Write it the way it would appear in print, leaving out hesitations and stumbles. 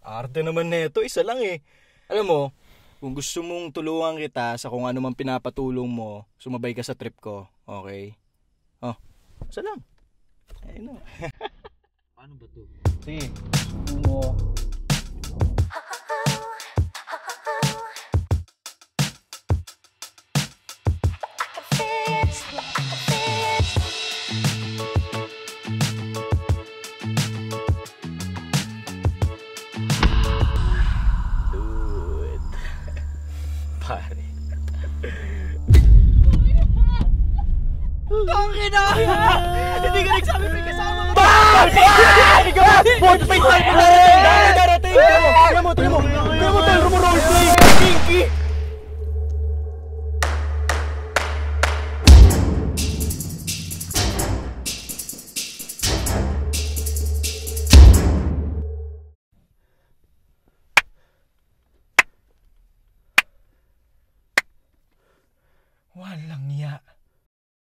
Arte naman neto, isa lang eh. Alam mo, kung gusto mong tulungan kita sa kung ano man pinapatulong mo, sumabay ka sa trip ko, okay? Oh, isa lang. Ayun na. Paano ba to? Sige, subo mo. Dude. Pare. Tangin na! Hindi ka nagsabi may kasama ka! Hindi ka ba? Board face tayo pa darating! Tignan mo! Tignan mo tayo rumoroleplay! Pinky! Walang ya.